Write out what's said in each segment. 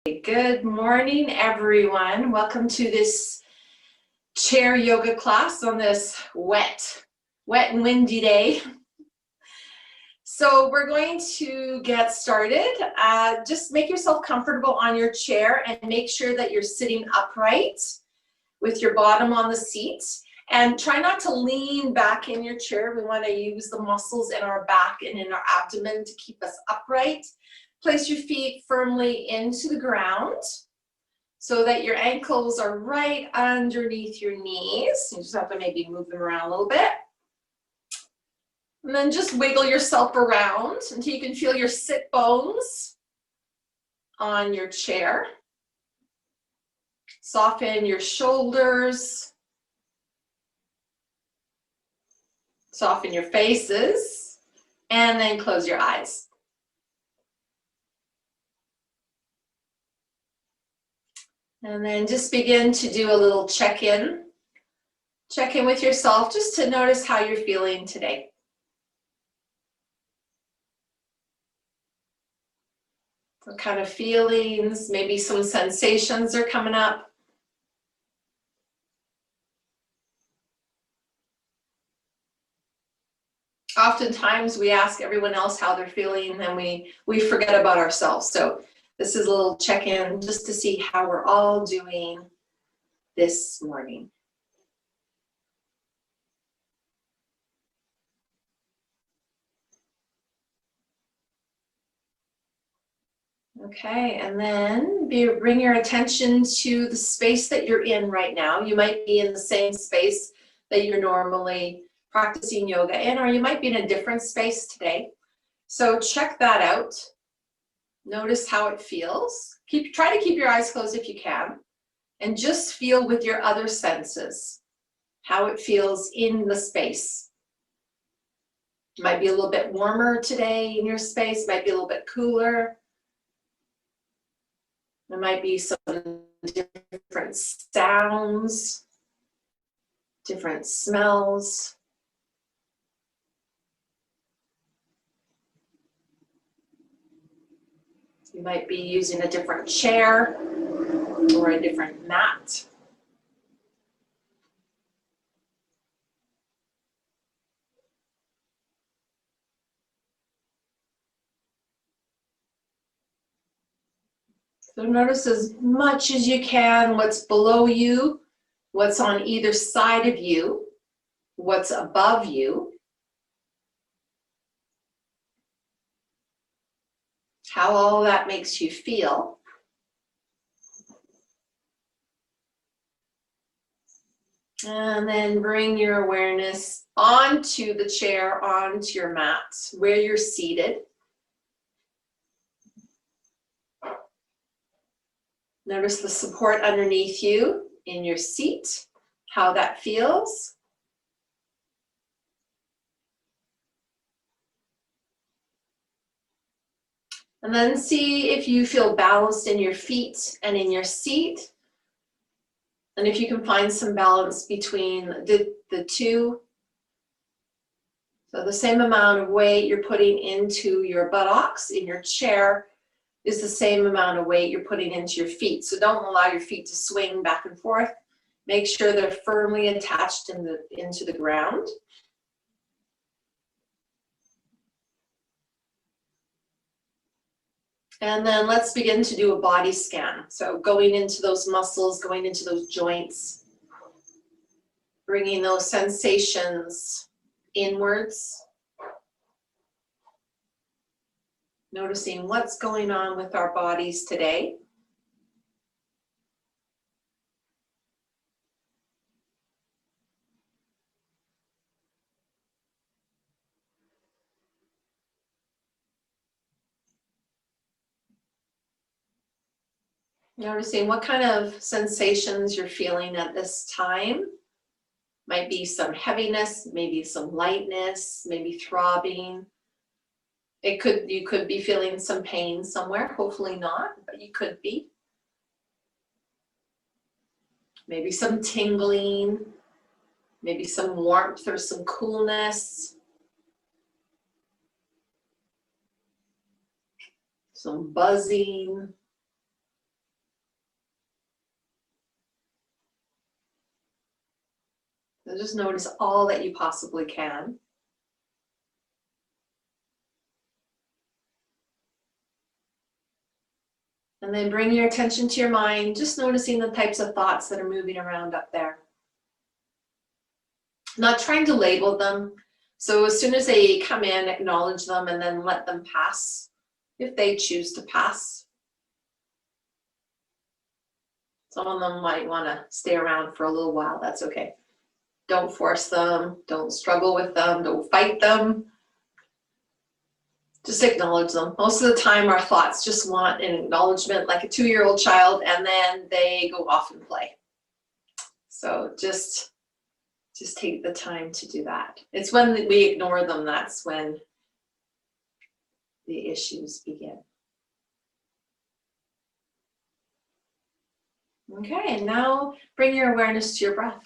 Good morning, everyone. Welcome to this chair yoga class on this wet and windy day. So we're going to get started. Just make yourself comfortable on your chair and make sure that you're sitting upright with your bottom on the seat. And try not to lean back in your chair. We want to use the muscles in our back and in our abdomen to keep us upright. Place your feet firmly into the ground so that your ankles are right underneath your knees. You just have to maybe move them around a little bit. And then just wiggle yourself around until you can feel your sit bones on your chair. Soften your shoulders. Soften your faces. And then close your eyes. And then just begin to do a little check-in. Check in with yourself just to notice how you're feeling today. What kind of feelings, maybe some sensations are coming up. Oftentimes we ask everyone else how they're feeling and we forget about ourselves. So this is a little check-in just to see how we're all doing this morning. Okay, and then bring your attention to the space that you're in right now. You might be in the same space that you're normally practicing yoga in, or you might be in a different space today. So check that out. Notice how it feels. Try to keep your eyes closed if you can, and just feel with your other senses how it feels in the space. It might be a little bit warmer today in your space, might be a little bit cooler. There might be some different sounds, different smells. You might be using a different chair or a different mat. So notice as much as you can what's below you, what's on either side of you, what's above you, how all that makes you feel. And then bring your awareness onto the chair, onto your mat, where you're seated. Notice the support underneath you in your seat, how that feels. And then see if you feel balanced in your feet and in your seat. And if you can find some balance between the two. So the same amount of weight you're putting into your buttocks in your chair is the same amount of weight you're putting into your feet. So don't allow your feet to swing back and forth. Make sure they're firmly attached into the ground. And then let's begin to do a body scan. So going into those muscles, going into those joints, bringing those sensations inwards. Noticing what's going on with our bodies today. Noticing what kind of sensations you're feeling at this time. Might be some heaviness, maybe some lightness, maybe throbbing. You could be feeling some pain somewhere, hopefully not, but you could be. Maybe some tingling, maybe some warmth or some coolness. Some buzzing. So just notice all that you possibly can. And then bring your attention to your mind, just noticing the types of thoughts that are moving around up there. Not trying to label them. So as soon as they come in, acknowledge them and then let them pass if they choose to pass. Some of them might want to stay around for a little while. That's okay. Don't force them. Don't struggle with them. Don't fight them. Just acknowledge them. Most of the time, our thoughts just want an acknowledgement, like a 2-year-old child, and then they go off and play. So just take the time to do that. It's when we ignore them, that's when the issues begin. Okay, and now bring your awareness to your breath.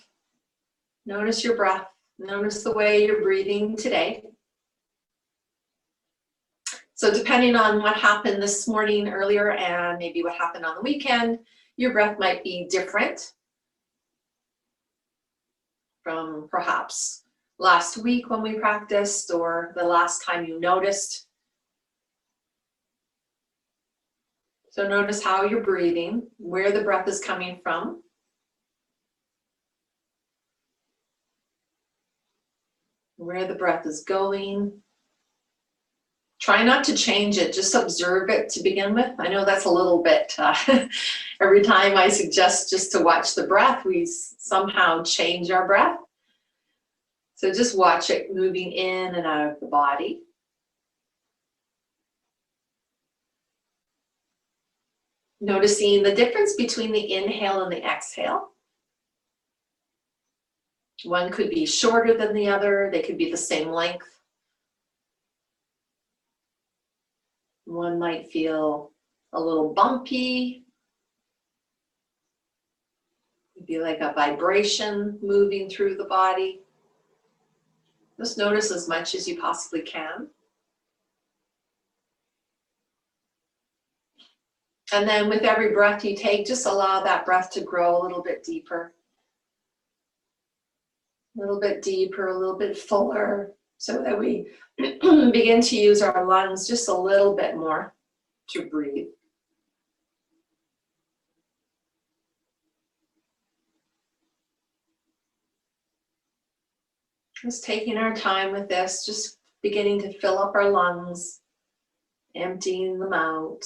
Notice your breath. Notice the way you're breathing today. So depending on what happened this morning earlier and maybe what happened on the weekend, your breath might be different from perhaps last week when we practiced or the last time you noticed. So notice how you're breathing, where the breath is coming from. Where the breath is going. Try not to change it, just observe it to begin with. I know that's a little bit, every time I suggest just to watch the breath, we somehow change our breath. So just watch it moving in and out of the body. Noticing the difference between the inhale and the exhale. One could be shorter than the other, they could be the same length. One might feel a little bumpy. It'd be like a vibration moving through the body. Just notice as much as you possibly can. And then with every breath you take, just allow that breath to grow a little bit deeper. A little bit deeper, a little bit fuller, so that we begin to use our lungs just a little bit more to breathe. Just taking our time with this, just beginning to fill up our lungs, emptying them out.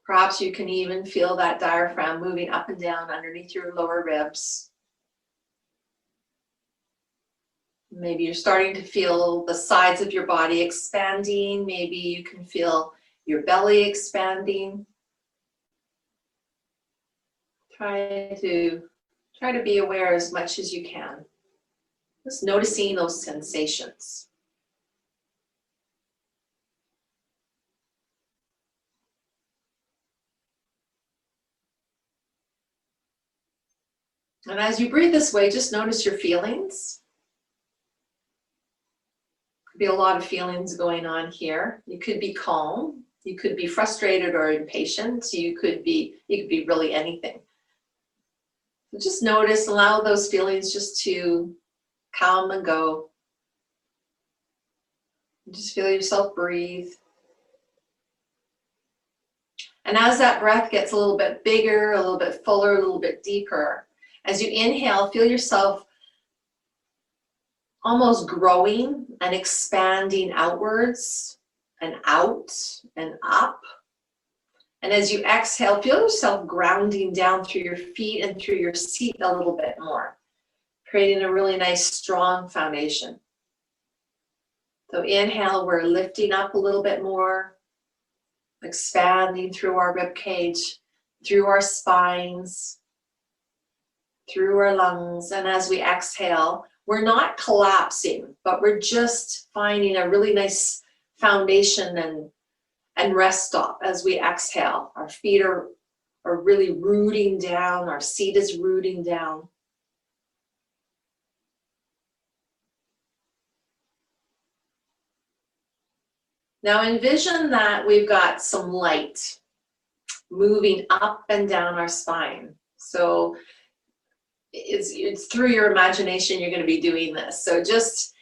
Perhaps you can even feel that diaphragm moving up and down underneath your lower ribs. Maybe you're starting to feel the sides of your body expanding. Maybe you can feel your belly expanding. Try to be aware as much as you can. Just noticing those sensations. And as you breathe this way, just notice your feelings. Be a lot of feelings going on here. You could be calm, you could be frustrated or impatient, you could be really anything. So just notice, allow those feelings just to come and go. Just feel yourself breathe. And as that breath gets a little bit bigger, a little bit fuller, a little bit deeper, as you inhale, feel yourself almost growing and expanding outwards and out and up. And as you exhale, feel yourself grounding down through your feet and through your seat a little bit more, creating a really nice, strong foundation. So inhale, we're lifting up a little bit more, expanding through our rib cage, through our spines, through our lungs. And as we exhale, we're not collapsing, but we're just finding a really nice foundation and rest stop as we exhale. Our feet are really rooting down, our seat is rooting down. Now envision that we've got some light moving up and down our spine. So it's through your imagination you're going to be doing this. So just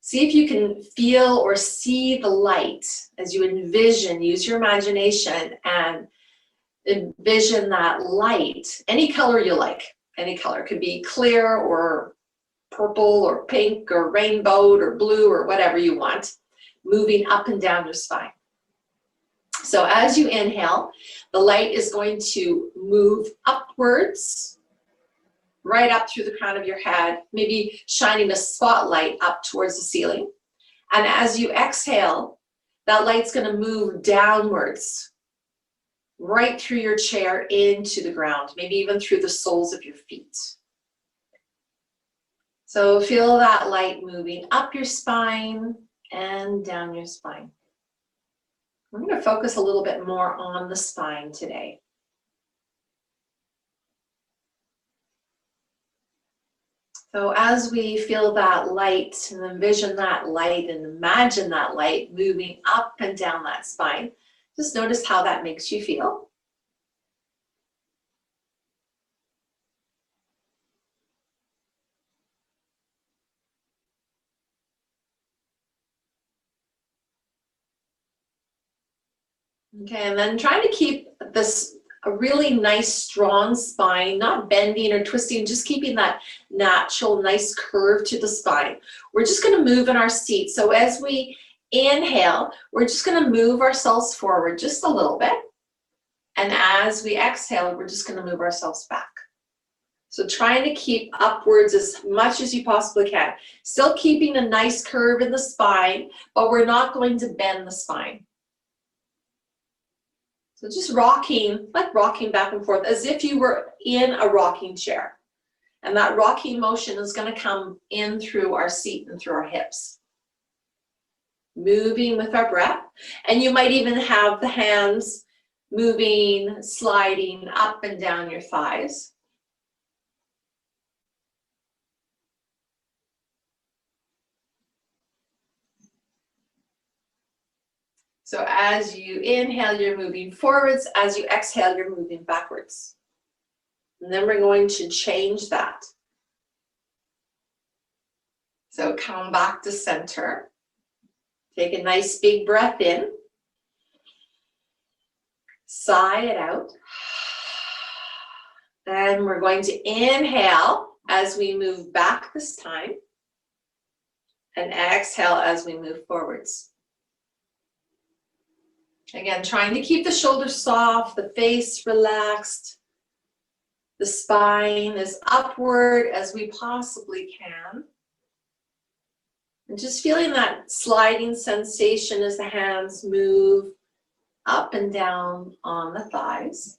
see if you can feel or see the light as you envision, use your imagination and envision that light, any color you like, any color. It could be clear or purple or pink or rainbow or blue or whatever you want, moving up and down your spine. So as you inhale, the light is going to move upwards, right up through the crown of your head, maybe shining a spotlight up towards the ceiling. And as you exhale, that light's going to move downwards, right through your chair into the ground, maybe even through the soles of your feet. So feel that light moving up your spine and down your spine. We're going to focus a little bit more on the spine today. So as we feel that light and envision that light and imagine that light moving up and down that spine, just notice how that makes you feel. Okay, and then try to keep this a really nice, strong spine, not bending or twisting, just keeping that natural, nice curve to the spine. We're just going to move in our seat. So as we inhale, we're just going to move ourselves forward just a little bit. And as we exhale, we're just going to move ourselves back. So trying to keep upwards as much as you possibly can. Still keeping a nice curve in the spine, but we're not going to bend the spine. So just rocking, like rocking back and forth, as if you were in a rocking chair. And that rocking motion is going to come in through our seat and through our hips. Moving with our breath. And you might even have the hands moving, sliding up and down your thighs. So as you inhale, you're moving forwards. As you exhale, you're moving backwards. And then we're going to change that. So come back to center. Take a nice big breath in. Sigh it out. Then we're going to inhale as we move back this time. And exhale as we move forwards. Again, trying to keep the shoulders soft, the face relaxed. The spine as upward as we possibly can. And just feeling that sliding sensation as the hands move up and down on the thighs.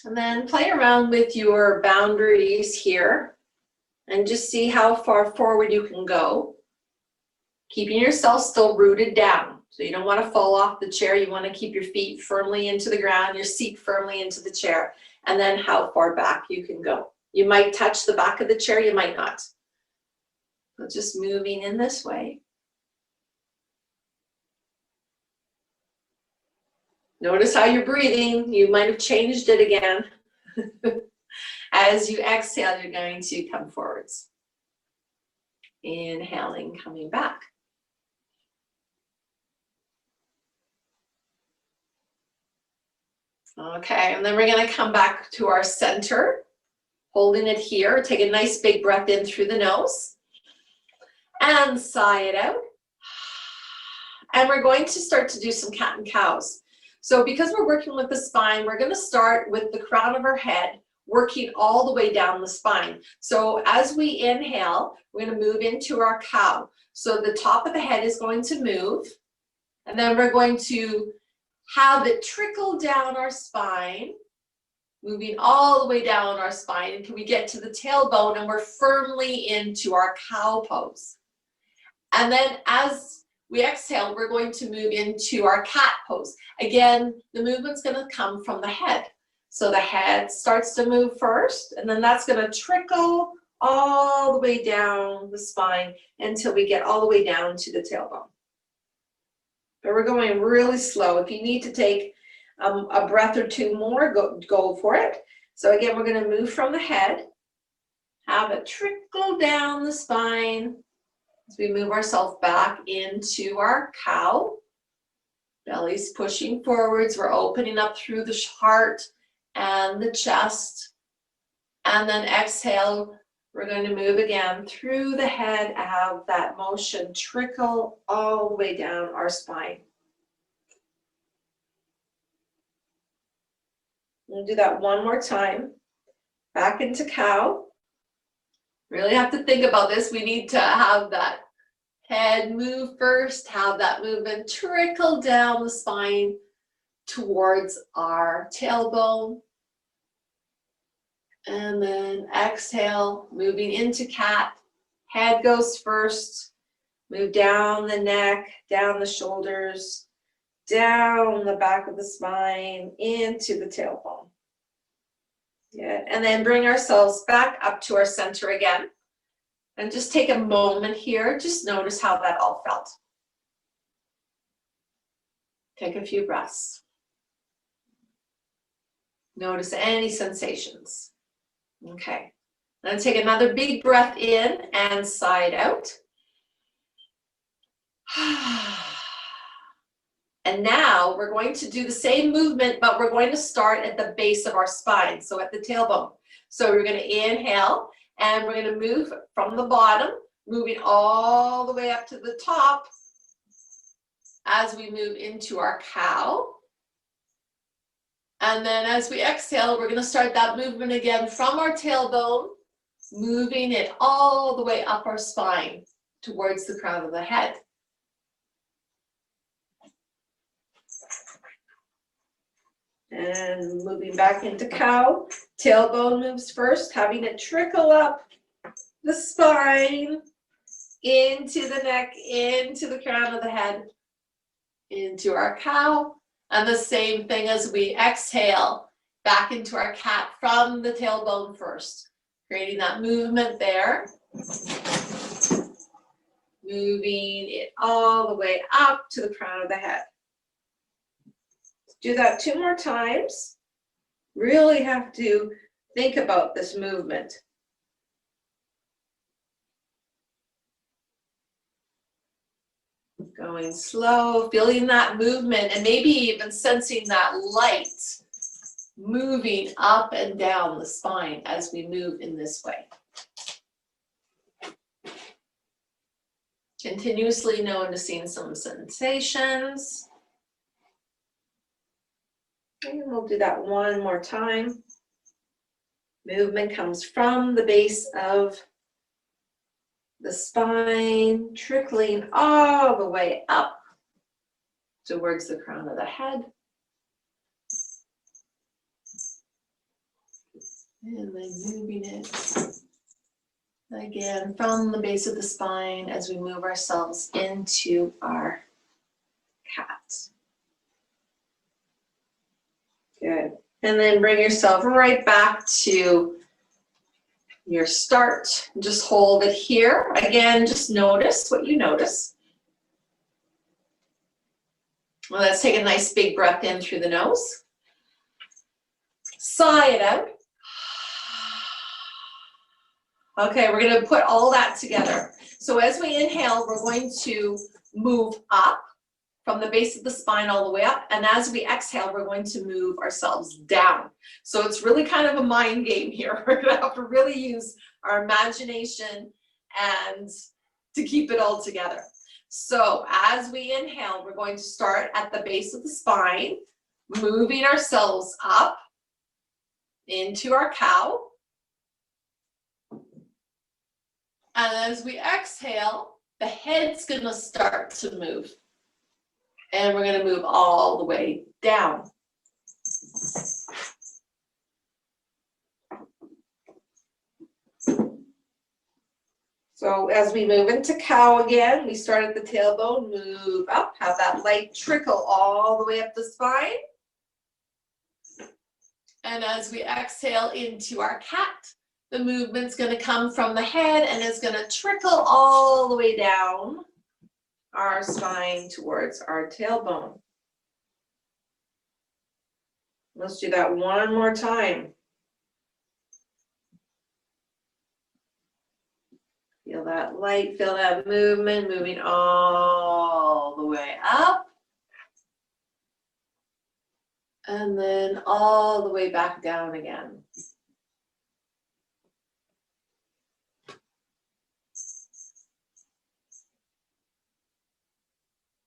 And then play around with your boundaries here and just see how far forward you can go. Keeping yourself still rooted down. So you don't want to fall off the chair. You want to keep your feet firmly into the ground, your seat firmly into the chair, and then how far back you can go. You might touch the back of the chair, you might not. So just moving in this way. Notice how you're breathing. You might have changed it again. As you exhale, you're going to come forwards. Inhaling, coming back. Okay, and then we're going to come back to our center, holding it here. Take a nice big breath in through the nose and sigh it out. And we're going to start to do some cat and cows. So because we're working with the spine, we're going to start with the crown of our head, working all the way down the spine. So as we inhale, we're going to move into our cow. So the top of the head is going to move, and then we're going to have it trickle down our spine, moving all the way down our spine until we get to the tailbone and we're firmly into our cow pose. And then as we exhale, we're going to move into our cat pose. Again, the movement's going to come from the head. So the head starts to move first, and then that's going to trickle all the way down the spine until we get all the way down to the tailbone. but we're going really slow. If you need to take a breath or two more, go for it. So again, we're going to move from the head, have it trickle down the spine as we move ourselves back into our cow. Belly's pushing forwards. We're opening up through the heart and the chest. And then exhale, we're going to move again through the head, have that motion trickle all the way down our spine. We'll do that one more time. Back into cow. Really have to think about this. We need to have that head move first, have that movement trickle down the spine towards our tailbone. And then exhale, moving into cat. Head goes first. Move down the neck, down the shoulders, down the back of the spine, into the tailbone. Good. And then bring ourselves back up to our center again. And just take a moment here. Just notice how that all felt. Take a few breaths. Notice any sensations. Okay. Then take another big breath in and side out. And now we're going to do the same movement, but we're going to start at the base of our spine, so at the tailbone. So we're going to inhale, and we're going to move from the bottom, moving all the way up to the top as we move into our cow. And then as we exhale, we're going to start that movement again from our tailbone, moving it all the way up our spine towards the crown of the head. And moving back into cow, tailbone moves first, having it trickle up the spine, into the neck, into the crown of the head, into our cow. And the same thing as we exhale, back into our cat from the tailbone first, creating that movement there. Moving it all the way up to the crown of the head. Do that 2 more times. Really have to think about this movement. Going slow, feeling that movement, and maybe even sensing that light moving up and down the spine as we move in this way. Continuously noticing some sensations. And we'll do that one more time. Movement comes from the base of the spine, trickling all the way up towards the crown of the head. And then moving it again from the base of the spine as we move ourselves into our cat. Good. And then bring yourself right back to your start. Just hold it here. Again, just notice what you notice. Well, let's take a nice big breath in through the nose. Sigh it out. Okay, we're going to put all that together. So as we inhale, we're going to move up from the base of the spine all the way up. And as we exhale, we're going to move ourselves down. So it's really kind of a mind game here. We're going to have to really use our imagination and to keep it all together. So as we inhale, we're going to start at the base of the spine, moving ourselves up into our cow. And as we exhale, the head's going to start to move. And we're going to move all the way down. So as we move into cow again, we start at the tailbone, move up, have that light trickle all the way up the spine. And as we exhale into our cat, the movement's going to come from the head and it's going to trickle all the way down our spine towards our tailbone. Let's do that one more time. Feel that light, feel that movement, moving all the way up. And then all the way back down again.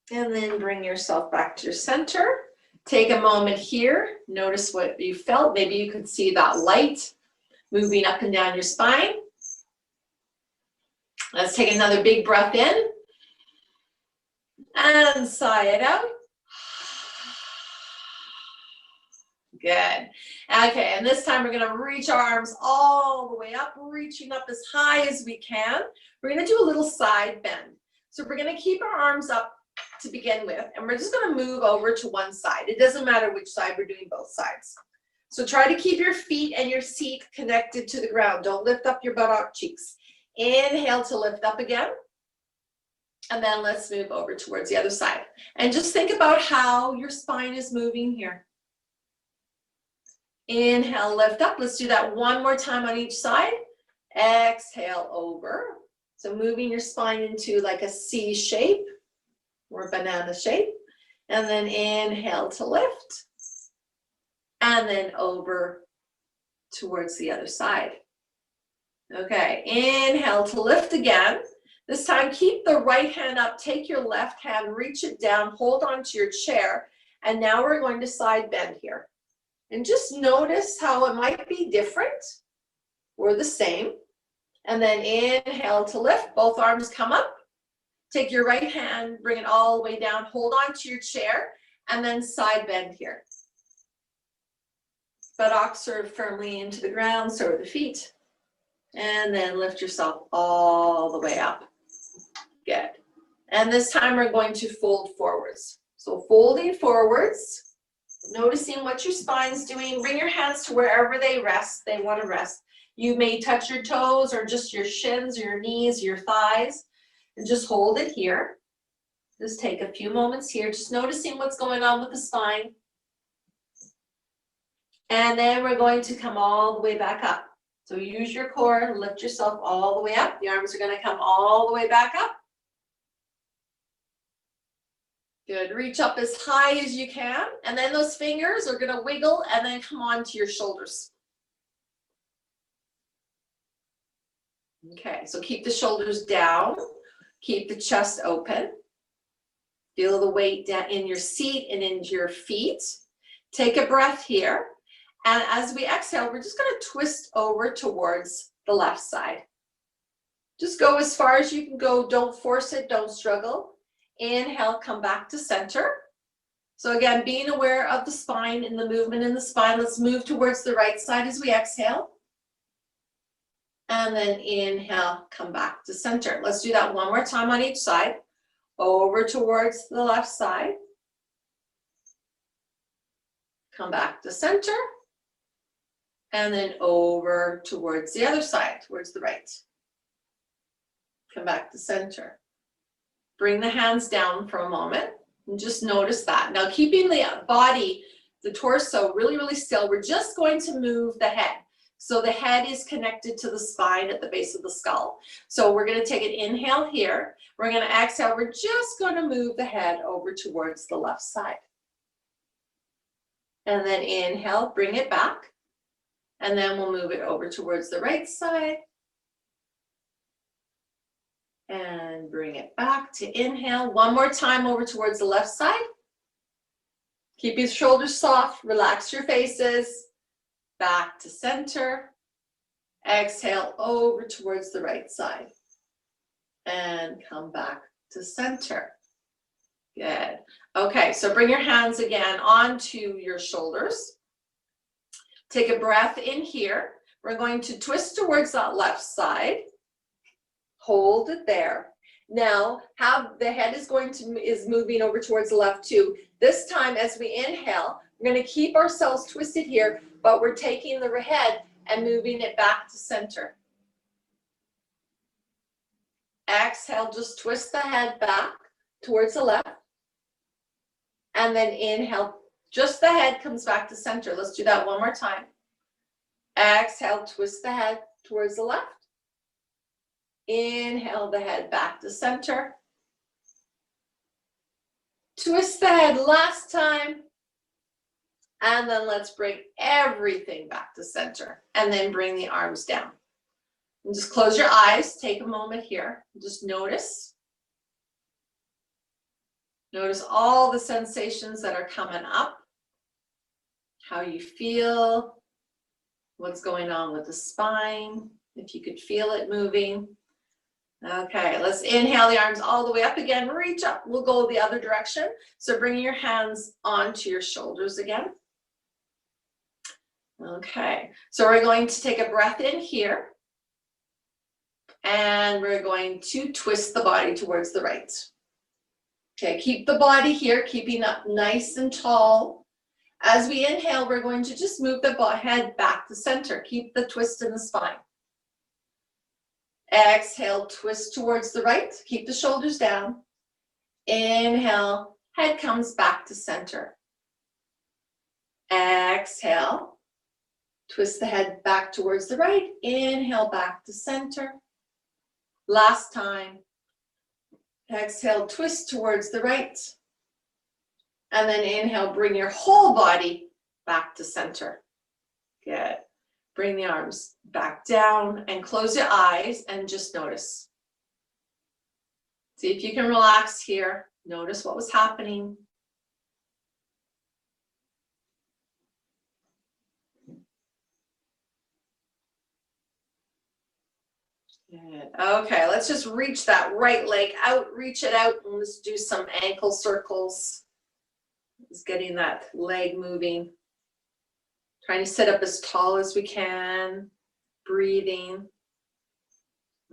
And then bring yourself back to your center. Take a moment here. Notice what you felt. Maybe you could see that light moving up and down your spine. Let's take another big breath in. And sigh it out. Good. Okay, and this time we're going to reach our arms all the way up, reaching up as high as we can. We're going to do a little side bend. So we're going to keep our arms up to begin with, and we're just going to move over to one side. It doesn't matter which side, we're doing both sides. So try to keep your feet and your seat connected to the ground. Don't lift up your buttock cheeks. Inhale to lift up again. And then let's move over towards the other side. And just think about how your spine is moving here. Inhale, lift up. Let's do that one more time on each side. Exhale over. So moving your spine into like a C shape or banana shape. And then inhale to lift. And then over towards the other side. Okay, inhale to lift again. This time, keep the right hand up, take your left hand, reach it down, hold on to your chair. And now we're going to side bend here. And just notice how it might be different or the same. And then inhale to lift, both arms come up. Take your right hand, bring it all the way down, hold on to your chair, and then side bend here. Buttocks sort of firmly into the ground, so are the feet. And then lift yourself all the way up. Good. And this time we're going to fold forwards. So folding forwards, noticing what your spine's doing. Bring your hands to wherever they want to rest. You may touch your toes or just your shins, or your knees, your thighs, and just hold it here. Just take a few moments here, just noticing what's going on with the spine. And then we're going to come all the way back up. So use your core, lift yourself all the way up. The arms are going to come all the way back up. Good. Reach up as high as you can. And then those fingers are going to wiggle and then come onto your shoulders. Okay, so keep the shoulders down. Keep the chest open. Feel the weight down in your seat and into your feet. Take a breath here. And as we exhale, we're just going to twist over towards the left side. Just go as far as you can go. Don't force it. Don't struggle. Inhale, come back to center. So again, being aware of the spine and the movement in the spine. Let's move towards the right side as we exhale. And then inhale, come back to center. Let's do that one more time on each side. Over towards the left side. Come back to center. And then over towards the other side, towards the right. Come back to center. Bring the hands down for a moment and just notice that. Now keeping the body, the torso really, really still, we're just going to move the head. So the head is connected to the spine at the base of the skull. So we're going to take an inhale here. We're going to exhale. We're just going to move the head over towards the left side. And then inhale, bring it back. And then we'll move it over towards the right side. And bring it back to inhale. One more time over towards the left side. Keep your shoulders soft. Relax your faces. Back to center. Exhale over towards the right side. And come back to center. Good. Okay, so bring your hands again onto your shoulders. Take a breath in here. We're going to twist towards that left side. Hold it there. Now, the head is moving over towards the left too. This time, as we inhale, we're going to keep ourselves twisted here, but we're taking the head and moving it back to center. Exhale, just twist the head back. towards the left. And then inhale, just the head comes back to center. Let's do that one more time. Exhale, twist the head towards the left. Inhale the head back to center. Twist the head last time. And then let's bring everything back to center. And then bring the arms down. And just close your eyes. Take a moment here. Just notice. Notice all the sensations that are coming up. How you feel. What's going on with the spine. If you could feel it moving. Okay, let's inhale the arms all the way up again. Reach up. We'll go the other direction. So bring your hands onto your shoulders again. Okay, so we're going to take a breath in here. And we're going to twist the body towards the right. Okay, keep the body here, keeping up nice and tall. As we inhale, we're going to just move the head back to center. Keep the twist in the spine. Exhale, twist towards the right. Keep the shoulders down. Inhale, head comes back to center. Exhale, twist the head back towards the right. Inhale, back to center. Last time. Exhale, twist towards the right. And then inhale, bring your whole body back to center. Good. Bring the arms back down and close your eyes and just notice. See if you can relax here. Notice what was happening. Good. Okay, let's just reach that right leg out, reach it out, and let's do some ankle circles. Just getting that leg moving. Trying to sit up as tall as we can, breathing.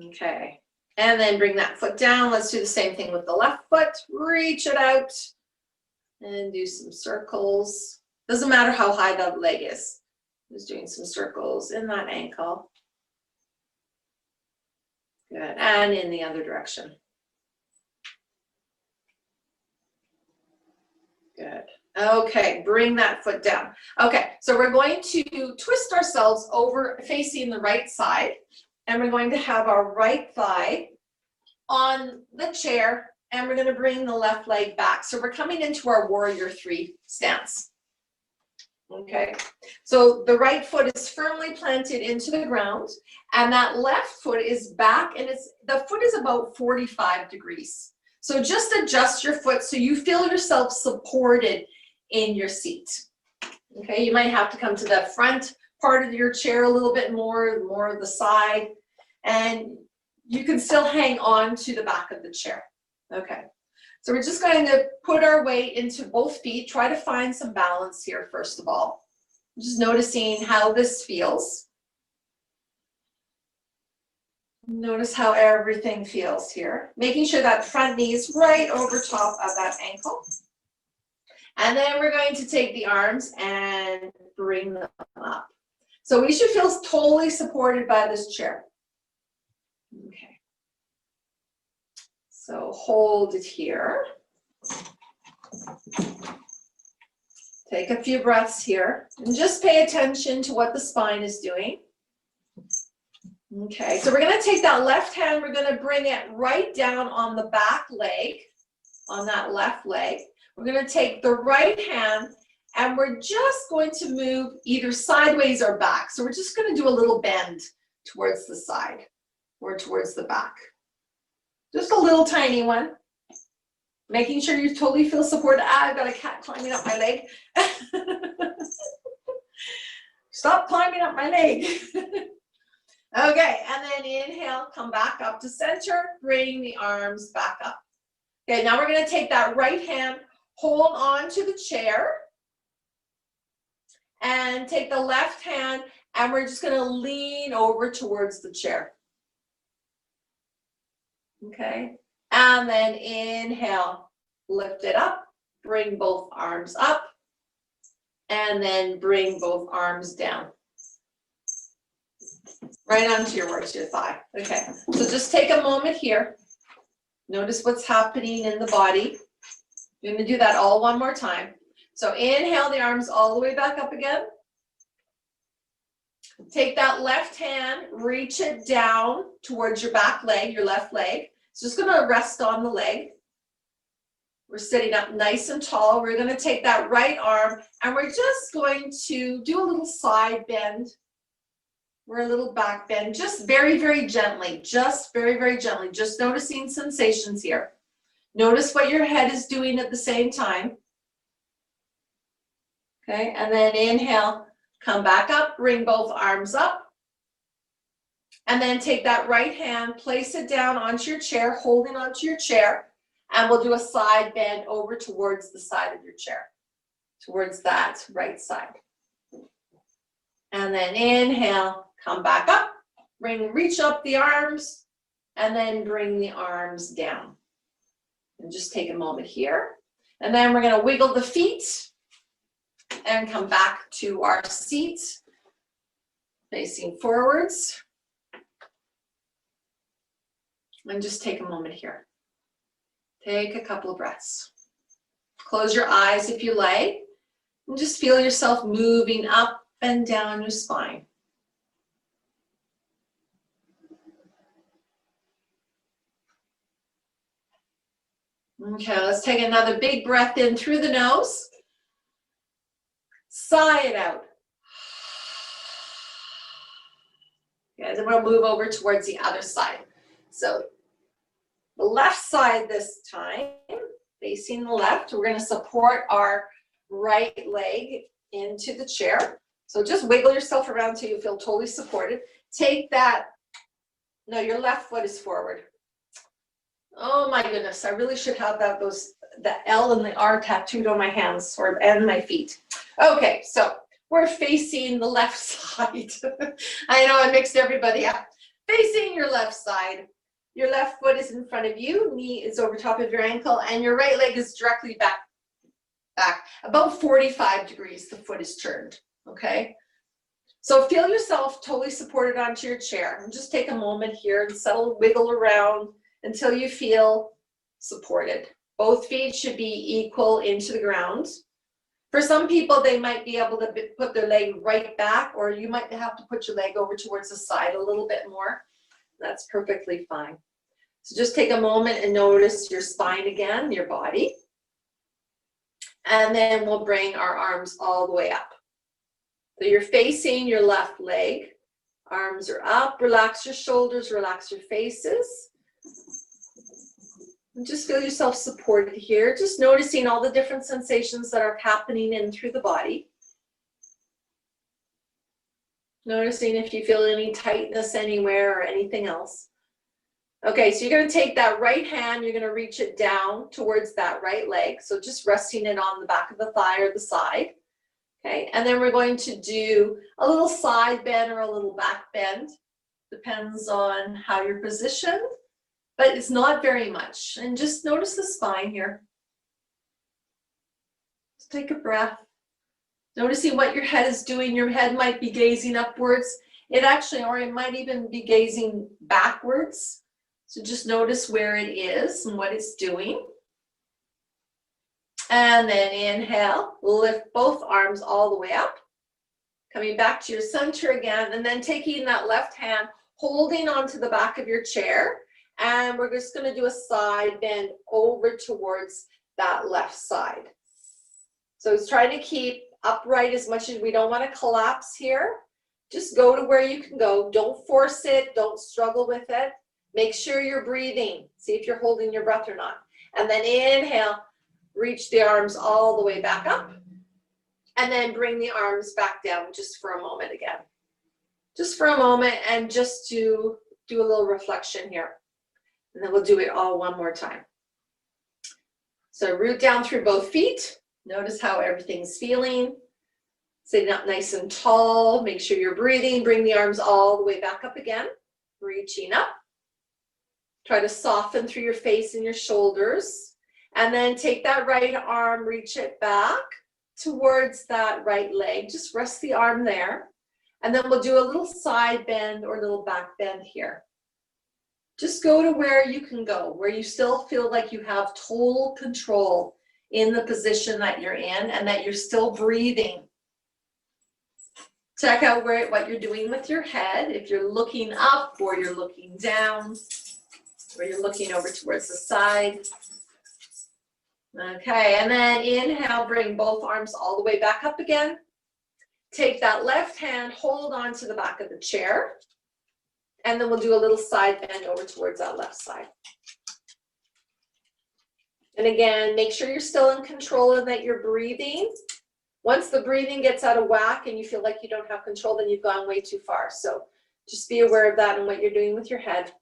Okay, and then bring that foot down. Let's do the same thing with the left foot. Reach it out and do some circles. Doesn't matter how high that leg is. Just doing some circles in that ankle. Good, and in the other direction. Good. Okay, bring that foot down. Okay, so we're going to twist ourselves over facing the right side, and we're going to have our right thigh on the chair, and we're going to bring the left leg back. So we're coming into our warrior three stance. Okay, so the right foot is firmly planted into the ground, and that left foot is back, and the foot is about 45 degrees. So just adjust your foot so you feel yourself supported in your seat. Okay, you might have to come to the front part of your chair a little bit more of the side, and you can still hang on to the back of the chair. Okay, so we're just going to put our weight into both feet. Try to find some balance here first of all. Just noticing how this feels. Notice how everything feels here. Making sure that front knee is right over top of that ankle. And then we're going to take the arms and bring them up. So we should feel totally supported by this chair. Okay. So hold it here. Take a few breaths here and just pay attention to what the spine is doing. Okay, so we're going to take that left hand, we're going to bring it right down on the back leg, on that left leg. We're going to take the right hand and we're just going to move either sideways or back. So we're just going to do a little bend towards the side or towards the back. Just a little tiny one. Making sure you totally feel supported. I've got a cat climbing up my leg. Stop climbing up my leg. Okay, and then inhale, come back up to center, bring the arms back up. Okay, now we're going to take that right hand, hold on to the chair, and take the left hand, and we're just going to lean over towards the chair. Okay, and then inhale, lift it up, bring both arms up, and then bring both arms down. Right onto your thigh. Okay, so just take a moment here. Notice what's happening in the body. You're going to do that all one more time. So inhale the arms all the way back up again. Take that left hand, reach it down towards your back leg, your left leg. It's just going to rest on the leg. We're sitting up nice and tall. We're going to take that right arm and we're just going to do a little side bend or a little back bend, just very, very gently, just very, very gently, just noticing sensations here. Notice what your head is doing at the same time. Okay, and then inhale, come back up, bring both arms up. And then take that right hand, place it down onto your chair, holding onto your chair. And we'll do a side bend over towards the side of your chair, towards that right side. And then inhale, come back up, reach up the arms, and then bring the arms down. And just take a moment here. And then we're going to wiggle the feet and come back to our seat, facing forwards. And just take a moment here. Take a couple of breaths. Close your eyes if you like, and just feel yourself moving up and down your spine. Okay, let's take another big breath in through the nose. Sigh it out. Okay, then we'll move over towards the other side. So the left side this time, facing the left, we're going to support our right leg into the chair. So just wiggle yourself around till you feel totally supported. Take that, no, your left foot is forward. Oh my goodness, I really should have the L and the R tattooed on my hands and my feet. Okay, so we're facing the left side. I know I mixed everybody up. Facing your left side. Your left foot is in front of you, knee is over top of your ankle, and your right leg is directly back. About 45 degrees, the foot is turned, okay? So feel yourself totally supported onto your chair. And just take a moment here and wiggle around until you feel supported. Both feet should be equal into the ground. For some people, they might be able to put their leg right back, or you might have to put your leg over towards the side a little bit more. That's perfectly fine. So just take a moment and notice your spine again, your body. And then we'll bring our arms all the way up. So you're facing your left leg. Arms are up. Relax your shoulders, relax your faces. And just feel yourself supported here. Just noticing all the different sensations that are happening in through the body. Noticing if you feel any tightness anywhere or anything else. Okay, so you're going to take that right hand, you're going to reach it down towards that right leg. So just resting it on the back of the thigh or the side. Okay, and then we're going to do a little side bend or a little back bend. Depends on how you're positioned, but it's not very much. And just notice the spine here. Just take a breath. Noticing what your head is doing. Your head might be gazing upwards. It might even be gazing backwards. So just notice where it is and what it's doing. And then inhale, lift both arms all the way up. Coming back to your center again, and then taking that left hand, holding onto the back of your chair. And we're just going to do a side bend over towards that left side. So it's trying to keep upright as much as we don't want to collapse here. Just go to where you can go. Don't force it. Don't struggle with it. Make sure you're breathing. See if you're holding your breath or not. And then inhale, reach the arms all the way back up. And then bring the arms back down just for a moment again. Just for a moment, and just to do a little reflection here. And then we'll do it all one more time. So root down through both feet. Notice how everything's feeling. Sitting up nice and tall. Make sure you're breathing. Bring the arms all the way back up again. Reaching up. Try to soften through your face and your shoulders. And then take that right arm, reach it back towards that right leg. Just rest the arm there. And then we'll do a little side bend or a little back bend here. Just go to where you can go, where you still feel like you have total control in the position that you're in and that you're still breathing. Check out what you're doing with your head. If you're looking up or you're looking down or you're looking over towards the side. Okay, and then inhale, bring both arms all the way back up again. Take that left hand, hold on to the back of the chair. And then we'll do a little side bend over towards that left side. And again, make sure you're still in control and that you're breathing. Once the breathing gets out of whack and you feel like you don't have control, then you've gone way too far. So just be aware of that and what you're doing with your head.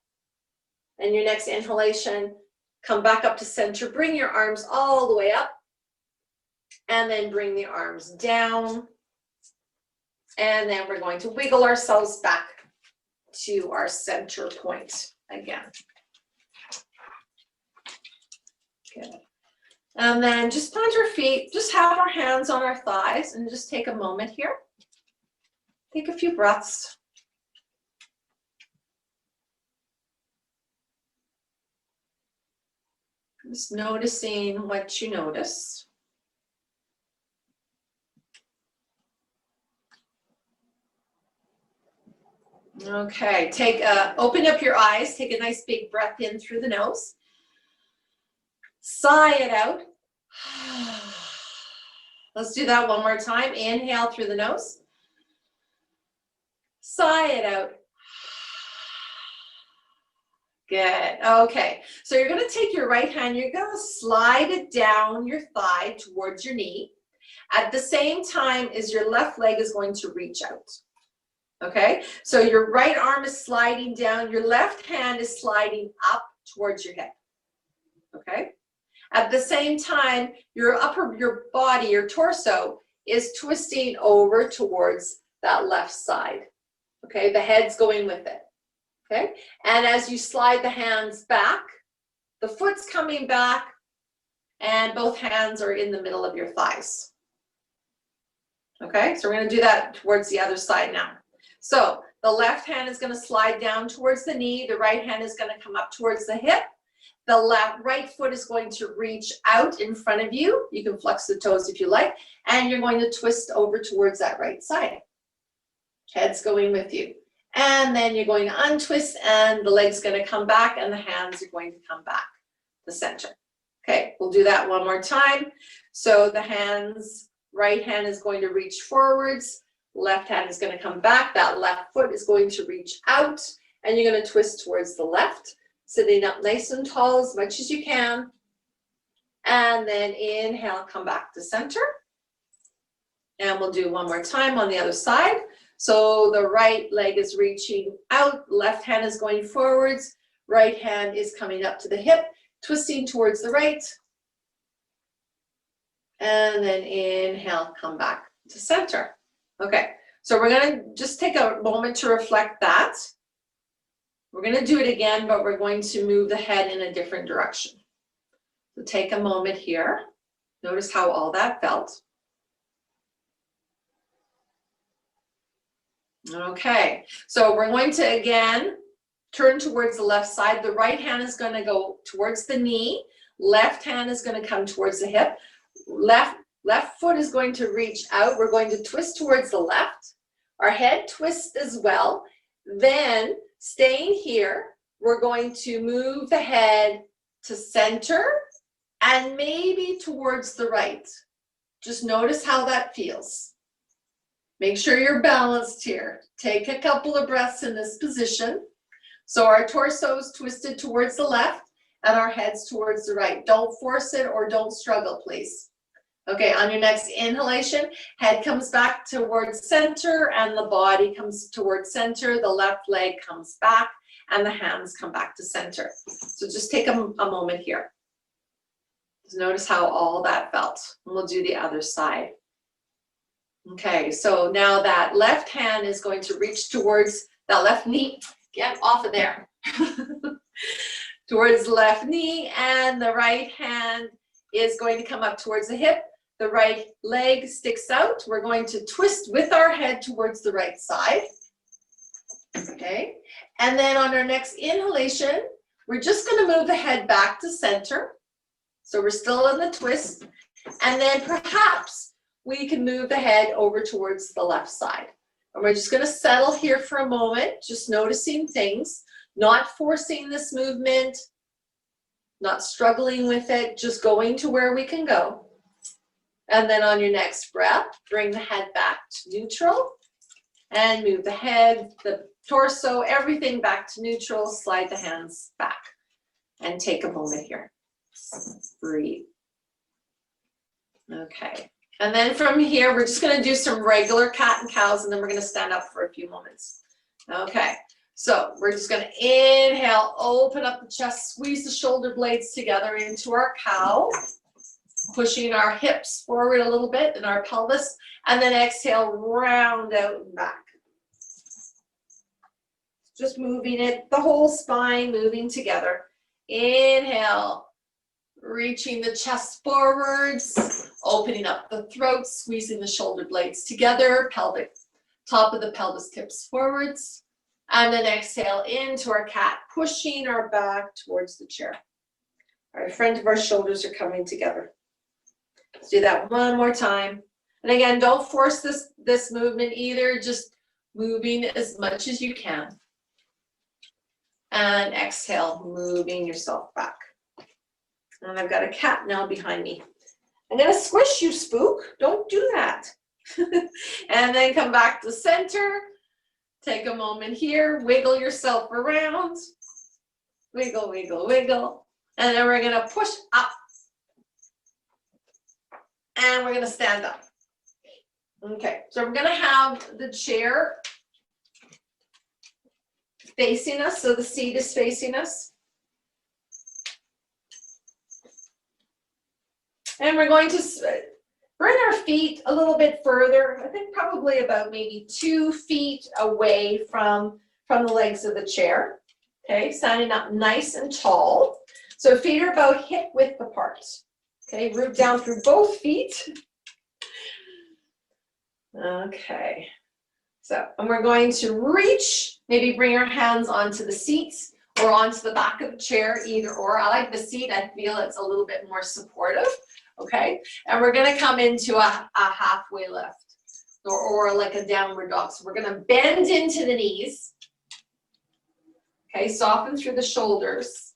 And your next inhalation, come back up to center. Bring your arms all the way up. And then bring the arms down. And then we're going to wiggle ourselves back to our center point again. Good. And then just plant your feet, just have our hands on our thighs and just take a moment here. Take a few breaths. Just noticing what you notice. Okay, open up your eyes, take a nice big breath in through the nose. Sigh it out. Let's do that one more time. Inhale through the nose. Sigh it out. Good. Okay, so you're going to take your right hand, you're going to slide it down your thigh towards your knee. At the same time as your left leg is going to reach out. Okay, so your right arm is sliding down, your left hand is sliding up towards your hip. Okay, at the same time, your body, your torso is twisting over towards that left side. Okay, the head's going with it. Okay, and as you slide the hands back, the foot's coming back, and both hands are in the middle of your thighs. Okay, so we're going to do that towards the other side now. So the left hand is going to slide down towards the knee. The right hand is going to come up towards the hip. The right foot is going to reach out in front of you. You can flex the toes if you like. And you're going to twist over towards that right side. Head's going with you. And then you're going to untwist and the leg's going to come back and the hands are going to come back to center. Okay, we'll do that one more time. So the hands, right hand is going to reach forwards. Left hand is going to come back. That left foot is going to reach out and you're going to twist towards the left, sitting up nice and tall as much as you can. And then inhale, come back to center. And we'll do one more time on the other side. So the right leg is reaching out, left hand is going forwards, right hand is coming up to the hip, twisting towards the right. And then inhale, come back to center. Okay, so we're going to just take a moment to reflect that. We're going to do it again, but we're going to move the head in a different direction. So take a moment here. Notice how all that felt. Okay, so we're going to again turn towards the left side. The right hand is going to go towards the knee. Left hand is going to come towards the hip. Left foot is going to reach out. We're going to twist towards the left. Our head twists as well. Then, staying here, we're going to move the head to center and maybe towards the right. Just notice how that feels. Make sure you're balanced here. Take a couple of breaths in this position. So our torso is twisted towards the left and our head's towards the right. Don't force it or don't struggle, please. Okay, on your next inhalation, head comes back towards center and the body comes towards center. The left leg comes back and the hands come back to center. So just take a moment here. Just notice how all that felt. And we'll do the other side. Okay, so now that left hand is going to reach towards that left knee. Get off of there. Towards the left knee, and the right hand is going to come up towards the hip. The right leg sticks out. We're going to twist with our head towards the right side. Okay, and then on our next inhalation, we're just going to move the head back to center. So we're still in the twist, and then perhaps we can move the head over towards the left side. And we're just going to settle here for a moment, just noticing things, not forcing this movement, not struggling with it, just going to where we can go. And then on your next breath, bring the head back to neutral and move the head, the torso, everything back to neutral. Slide the hands back and take a moment here. Breathe. Okay. And then from here, we're just going to do some regular cat and cows, and then we're going to stand up for a few moments. Okay. So we're just going to inhale, open up the chest, squeeze the shoulder blades together into our cow, pushing our hips forward a little bit in our pelvis, and then exhale, round out and back. Just moving it, the whole spine moving together. Inhale, reaching the chest forwards, opening up the throat, squeezing the shoulder blades together, pelvic, top of the pelvis tips forwards. And then exhale into our cat, pushing our back towards the chair. Our front of our shoulders are coming together. Let's do that one more time. And again, don't force this movement either, just moving as much as you can. And exhale, moving yourself back. And I've got a cat now behind me. I'm gonna squish you, Spook. Don't do that. And then come back to center. Take a moment here, wiggle yourself around. Wiggle, wiggle, wiggle. And then we're gonna push up. And we're gonna stand up. Okay, so we're gonna have the chair facing us, so the seat is facing us. And we're going to bring our feet a little bit further, I think probably about maybe 2 feet away from the legs of the chair. Okay, standing up nice and tall. So feet are about hip width apart. Okay, root down through both feet. Okay, so, and we're going to reach, maybe bring our hands onto the seats or onto the back of the chair, either or. I like the seat, I feel it's a little bit more supportive. Okay, and we're going to come into a halfway lift or like a downward dog. So we're going to bend into the knees. Okay, soften through the shoulders.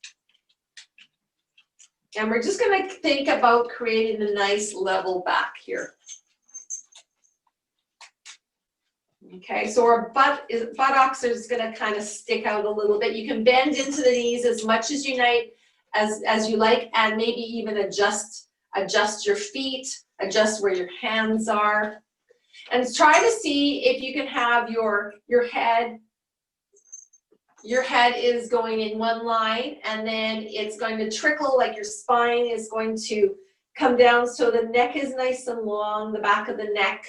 And we're just going to think about creating a nice level back here. Okay, so our buttocks is going to kind of stick out a little bit. You can bend into the knees as much as you like, and maybe even adjust your feet, adjust where your hands are, and try to see if you can have your head is going in one line, and then it's going to trickle, like your spine is going to come down, so the neck is nice and long, the back of the neck.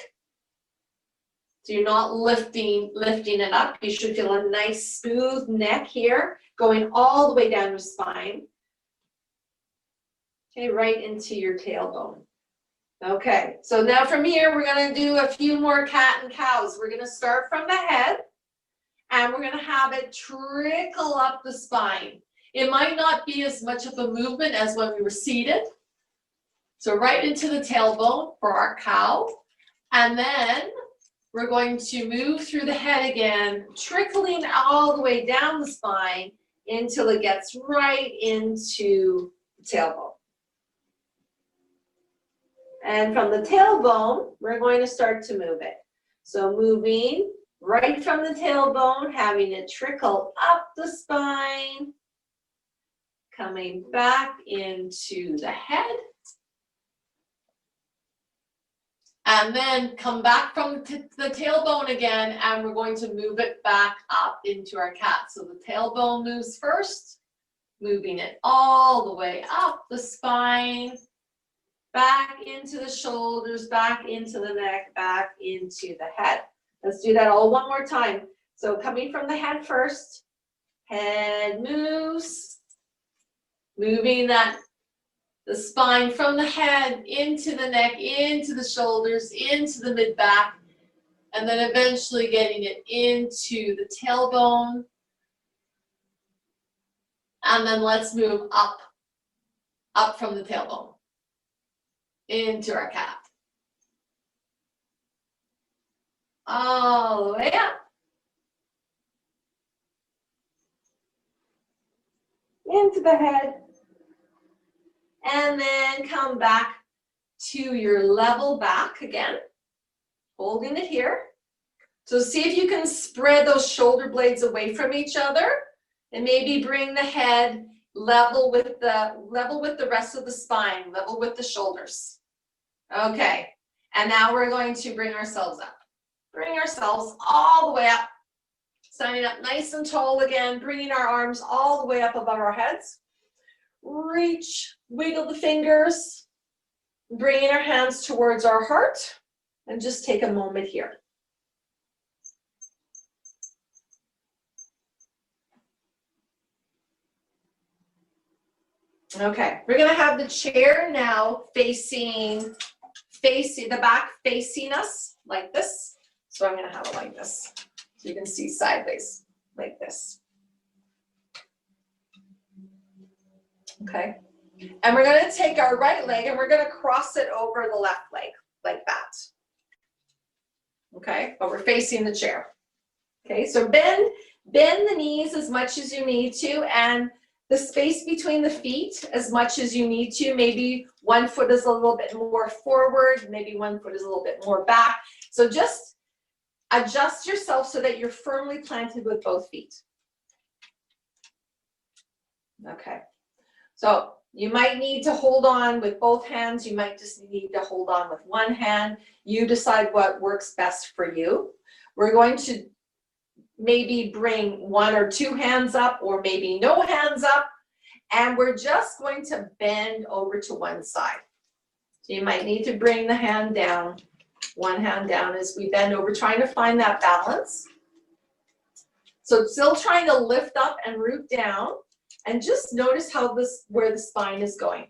So you're not lifting it up. You should feel a nice smooth neck here, going all the way down your spine. Okay, right into your tailbone. Okay, so now from here, we're gonna do a few more cat and cows. We're gonna start from the head, and we're gonna have it trickle up the spine. It might not be as much of a movement as when we were seated. So right into the tailbone for our cow. And then we're going to move through the head again, trickling all the way down the spine until it gets right into the tailbone. And from the tailbone, we're going to start to move it. So moving right from the tailbone, having it trickle up the spine, coming back into the head. And then come back from the tailbone again, and we're going to move it back up into our cat. So the tailbone moves first, moving it all the way up the spine, back into the shoulders, back into the neck, back into the head. Let's do that all one more time. So coming from the head first, head moves, moving the spine from the head into the neck, into the shoulders, into the mid-back, And then eventually getting it into the tailbone. And then let's move up from the tailbone into our cat. All the way up. Into the head. And then come back to your level back again, holding it here. So see if you can spread those shoulder blades away from each other and maybe bring the head level with the rest of the spine, level with the shoulders. Okay, and now we're going to bring ourselves up. Bring ourselves all the way up, standing up nice and tall again, bringing our arms all the way up above our heads. Reach, wiggle the fingers, bringing our hands towards our heart, and just take a moment here. Okay, we're gonna have the chair now facing the back facing us like this. So I'm gonna have it like this, so you can see sideways like this. Okay, and we're gonna take our right leg and we're gonna cross it over the left leg like that. Okay, but we're facing the chair. Okay, so bend the knees as much as you need to, and the space between the feet as much as you need to. Maybe one foot is a little bit more forward, maybe one foot is a little bit more back. So just adjust yourself so that you're firmly planted with both feet. Okay, so you might need to hold on with both hands. You might just need to hold on with one hand. You decide what works best for you. We're going to maybe bring one or two hands up, or maybe no hands up, and we're just going to bend over to one side. So you might need to bring the hand down, one hand down as we bend over, trying to find that balance. So still trying to lift up and root down, and just notice where the spine is going.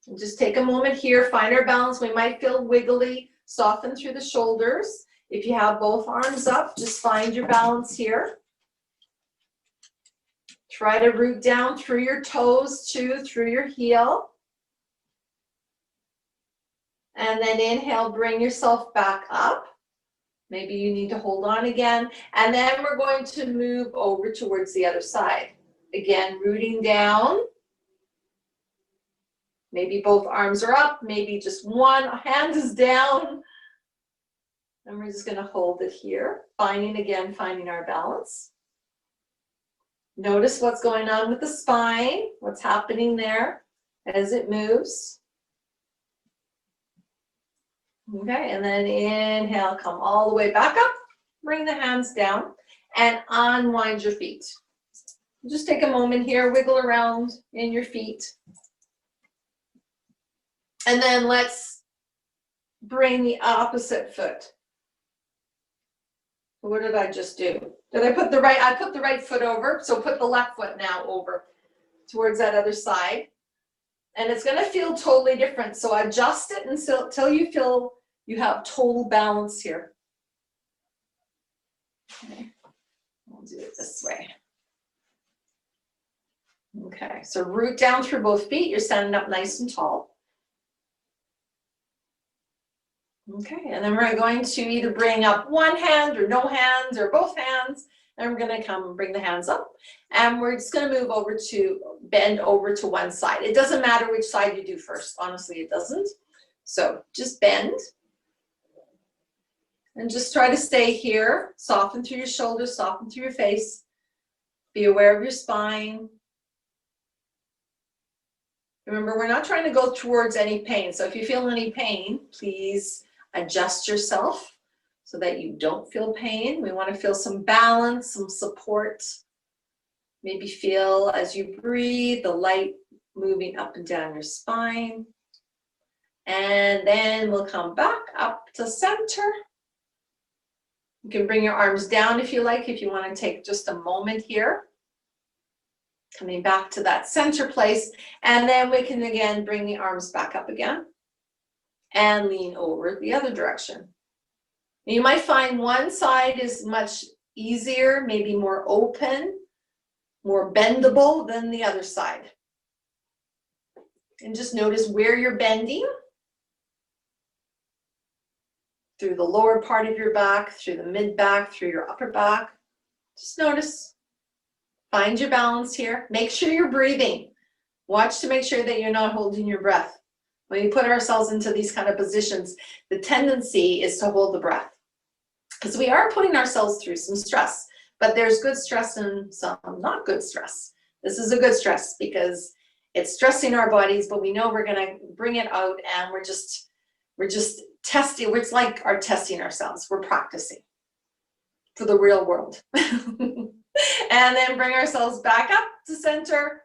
And just take a moment here, find our balance. We might feel wiggly, soften through the shoulders. If you have both arms up, just find your balance here. Try to root down through your toes too, through your heel. And then inhale, bring yourself back up. Maybe you need to hold on again. And then we're going to move over towards the other side. Again, rooting down. Maybe both arms are up, maybe just one hand is down. And we're just going to hold it here, finding our balance. Notice what's going on with the spine, what's happening there as it moves. Okay, and then inhale, come all the way back up, bring the hands down, and unwind your feet. Just take a moment here, wiggle around in your feet. And then let's bring the opposite foot. What did I just do? I put the right foot over, so put the left foot now over towards that other side. And it's gonna feel totally different. So adjust it until you feel you have total balance here. Okay, we'll do it this way. Okay, so root down through both feet. You're standing up nice and tall. Okay, and then we're going to either bring up one hand or no hands or both hands, and we're going to come and bring the hands up, and we're just going to move over to bend over to one side. It doesn't matter which side you do first. Honestly, it doesn't. So just bend and just try to stay here. Soften through your shoulders, soften through your face. Be aware of your spine. Remember, we're not trying to go towards any pain. So if you feel any pain, please adjust yourself so that you don't feel pain. We want to feel some balance, some support. Maybe feel as you breathe, the light moving up and down your spine. And then we'll come back up to center. You can bring your arms down if you like, if you want to take just a moment here. Coming back to that center place, and then we can again bring the arms back up again and lean over the other direction. And you might find one side is much easier, maybe more open, more bendable than the other side. And just notice where you're bending. Through the lower part of your back, through the mid back, through your upper back. Just notice. Find your balance here. Make sure you're breathing. Watch to make sure that you're not holding your breath. When we put ourselves into these kind of positions, the tendency is to hold the breath. Because we are putting ourselves through some stress, but there's good stress and some not good stress. This is a good stress because it's stressing our bodies, but we know we're gonna bring it out and we're just testing. It's like our testing ourselves. We're practicing for the real world. And then bring ourselves back up to center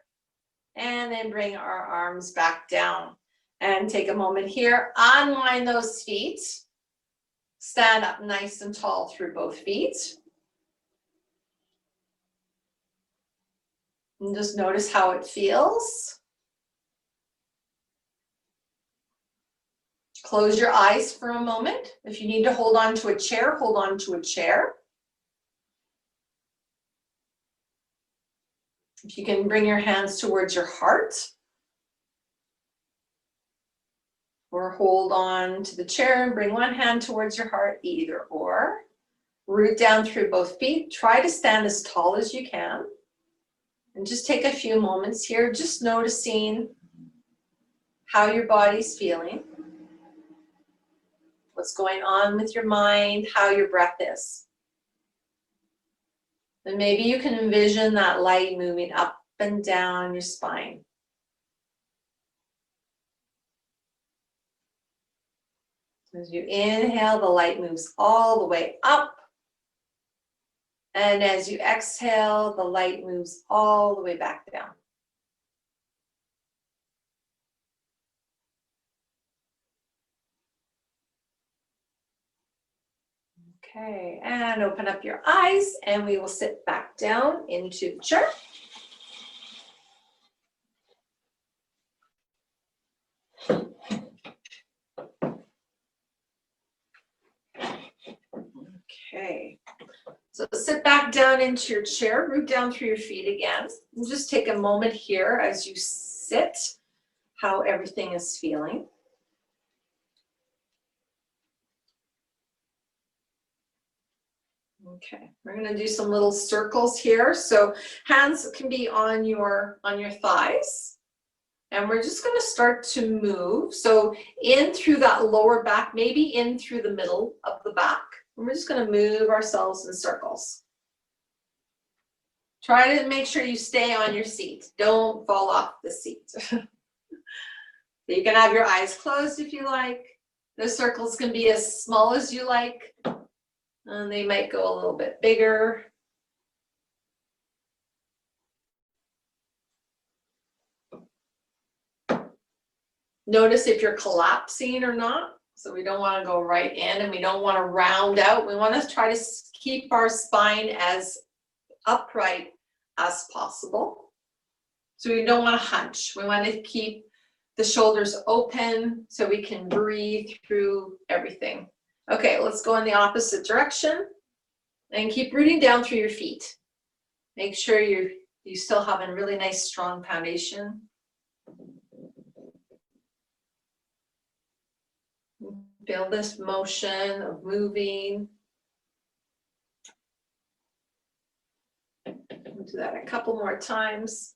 and then bring our arms back down and take a moment here. Unwind those feet. Stand up nice and tall through both feet. And just notice how it feels. Close your eyes for a moment. If you need to hold on to a chair, hold on to a chair. If you can bring your hands towards your heart. Or hold on to the chair and bring one hand towards your heart, either or. Root down through both feet. Try to stand as tall as you can. And just take a few moments here, just noticing how your body's feeling. What's going on with your mind, how your breath is. And maybe you can envision that light moving up and down your spine. As you inhale, the light moves all the way up. And as you exhale, the light moves all the way back down. Okay, and open up your eyes and we will sit back down into the chair. Okay, so sit back down into your chair, root down through your feet again. And just take a moment here as you sit, how everything is feeling. Okay, we're going to do some little circles here. So hands can be on your thighs. And we're just going to start to move. So in through that lower back, maybe in through the middle of the back. And we're just going to move ourselves in circles. Try to make sure you stay on your seat. Don't fall off the seat. You can have your eyes closed if you like. The circles can be as small as you like. And they might go a little bit bigger. Notice if you're collapsing or not. So we don't want to go right in and we don't want to round out. We want to try to keep our spine as upright as possible. So we don't want to hunch. We want to keep the shoulders open so we can breathe through everything. Okay, let's go in the opposite direction and keep rooting down through your feet. Make sure you still have a really nice strong foundation. Feel this motion of moving. We'll do that a couple more times.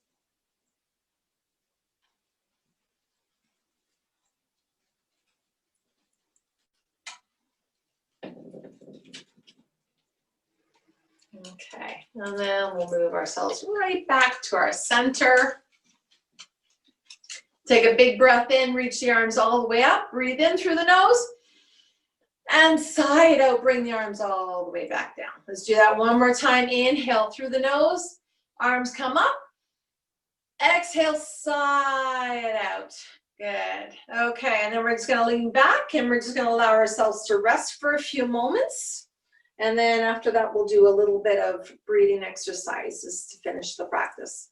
Okay, and then we'll move ourselves right back to our center. Take a big breath in, reach the arms all the way up, breathe in through the nose, and sigh it out, bring the arms all the way back down. Let's do that one more time. Inhale through the nose, arms come up. Exhale, sigh it out. Good. Okay, and then we're just gonna lean back and we're just gonna allow ourselves to rest for a few moments. And then after that, we'll do a little bit of breathing exercises to finish the practice.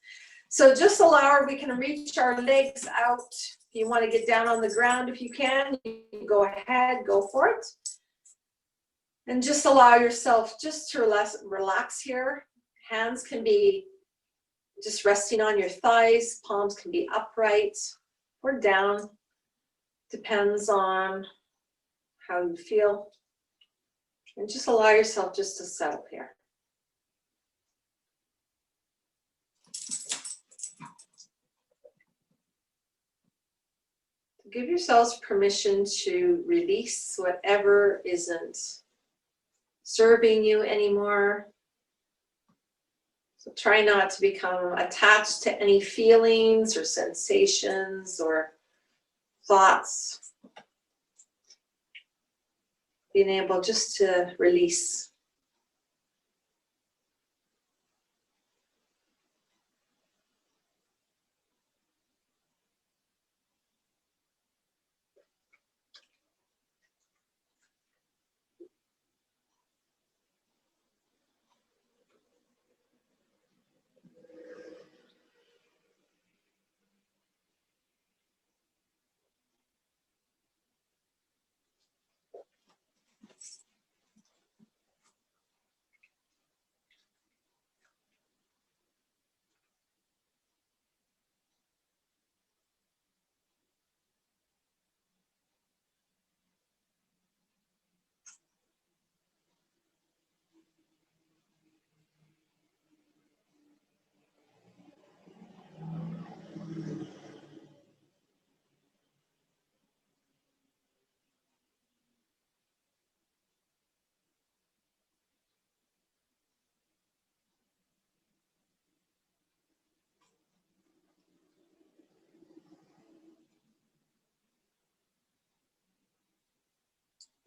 So just we can reach our legs out. If you want to get down on the ground, if you can, you can go ahead, go for it. And just allow yourself just to relax here. Hands can be just resting on your thighs. Palms can be upright or down. Depends on how you feel. And just allow yourself just to settle here. Give yourselves permission to release whatever isn't serving you anymore. So try not to become attached to any feelings or sensations or thoughts. Being able just to release.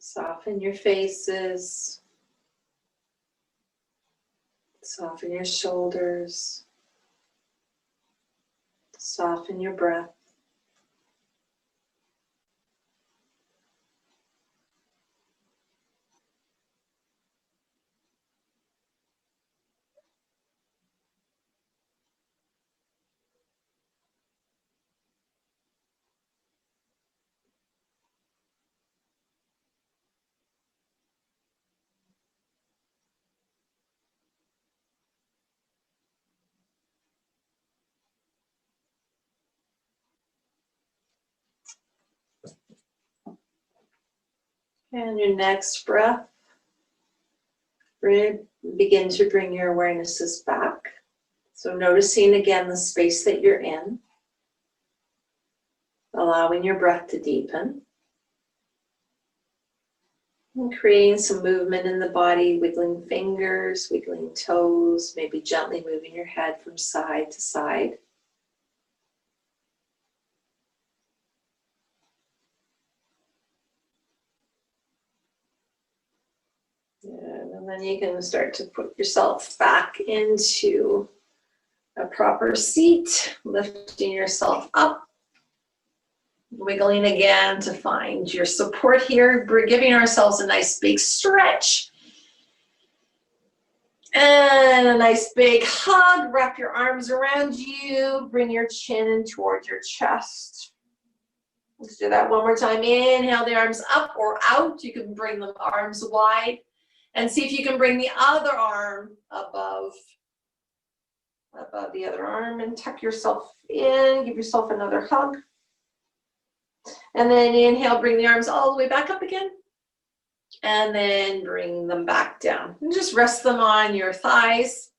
Soften your faces. Soften your shoulders. Soften your breath. And your next breath, begin to bring your awarenesses back. So noticing again the space that you're in, allowing your breath to deepen, and creating some movement in the body, wiggling fingers, wiggling toes, maybe gently moving your head from side to side. And then you can start to put yourself back into a proper seat, lifting yourself up, wiggling again to find your support here. We're giving ourselves a nice big stretch. And a nice big hug. Wrap your arms around you. Bring your chin in towards your chest. Let's do that one more time. Inhale the arms up or out. You can bring the arms wide. And see if you can bring the other arm above the other arm and tuck yourself in. Give yourself another hug. And then inhale, bring the arms all the way back up again. And then bring them back down. And just rest them on your thighs.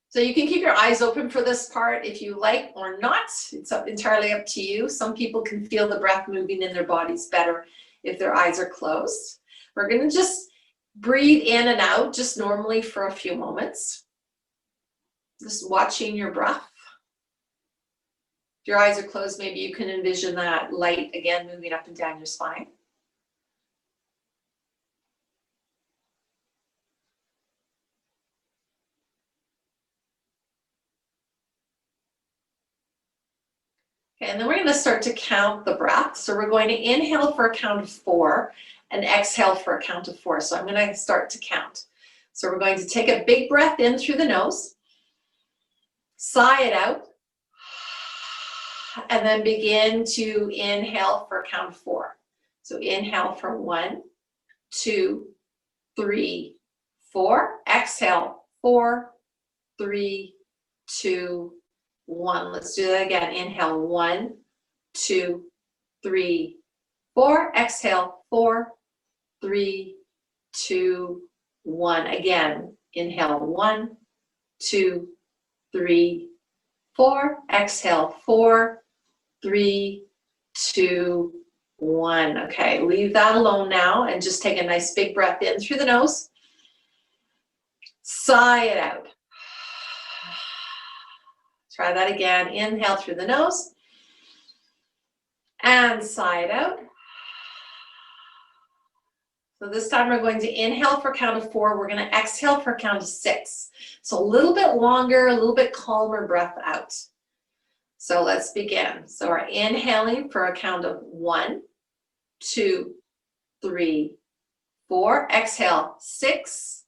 So you can keep your eyes open for this part if you like or not. It's entirely up to you. Some people can feel the breath moving in their bodies better if their eyes are closed. We're going to just breathe in and out just normally for a few moments. Just watching your breath. If your eyes are closed, maybe you can envision that light again moving up and down your spine. Okay, and then we're going to start to count the breath. So we're going to inhale for a count of 4 and exhale for a count of 4. So I'm going to start to count. So we're going to take a big breath in through the nose, sigh it out, and then begin to inhale for a count of 4. So inhale for 1, 2, 3, 4. Exhale, 4, 3, 2, 1. Let's do that again. Inhale, 1, 2, 3, 4. Exhale, 4, 3, 2, 1. Again, inhale, 1, 2, 3, 4. Exhale, 4, 3, 2, 1. Okay, leave that alone now and just take a nice big breath in through the nose. Sigh it out. Try that again. Inhale through the nose and sigh it out. So this time we're going to inhale for a count of 4. We're going to exhale for a count of 6. So a little bit longer, a little bit calmer breath out. So let's begin. So we're inhaling for a count of 1, 2, 3, 4. Exhale, 6,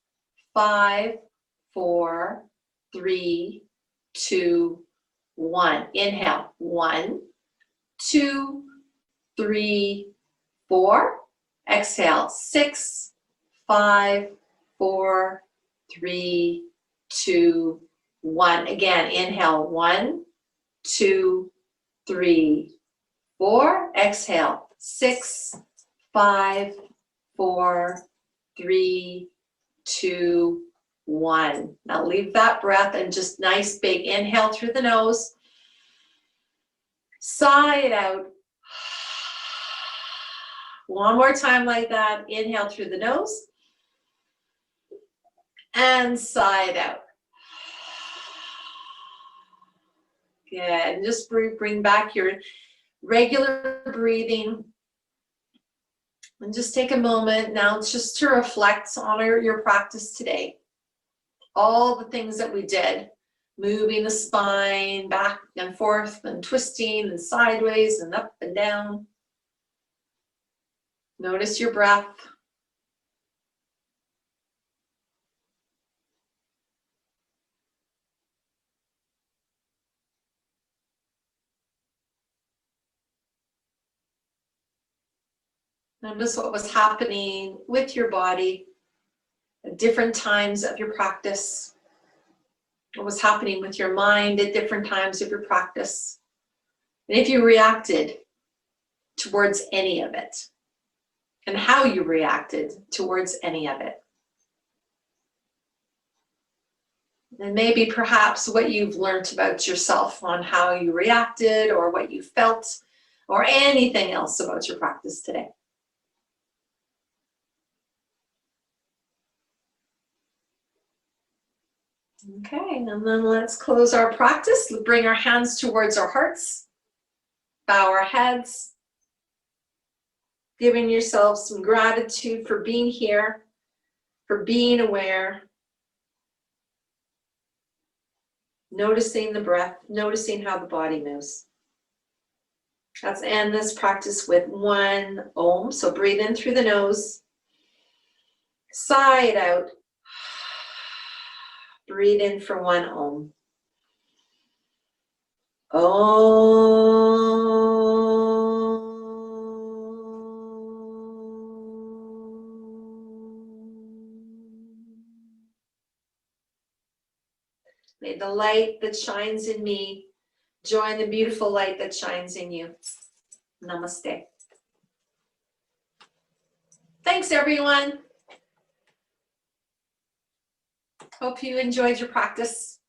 5, 4, 3, 2, 1. Inhale, 1, 2, 3, 4. Exhale, 6, 5, 4, 3, 2, 1. Again, inhale, 1, 2, 3, 4. Exhale, 6, 5, 4, 3, 2, 1. Now leave that breath and just nice big inhale through the nose. Sigh it out. One more time like that. Inhale through the nose and sigh it out. Good. And just bring back your regular breathing. And just take a moment now just to reflect on your practice today. All the things that we did, moving the spine back and forth and twisting and sideways and up and down. Notice your breath. Notice what was happening with your body at different times of your practice. What was happening with your mind at different times of your practice. And if you reacted towards any of it, and how you reacted towards any of it. And maybe perhaps what you've learned about yourself on how you reacted or what you felt or anything else about your practice today. Okay, and then let's close our practice. Bring our hands towards our hearts. Bow our heads. Giving yourself some gratitude for being here, for being aware. Noticing the breath, noticing how the body moves. Let's end this practice with 1 Om. So breathe in through the nose. Sigh it out. Breathe in for 1 Om. Om. May the light that shines in me join the beautiful light that shines in you. Namaste. Thanks, everyone. Hope you enjoyed your practice.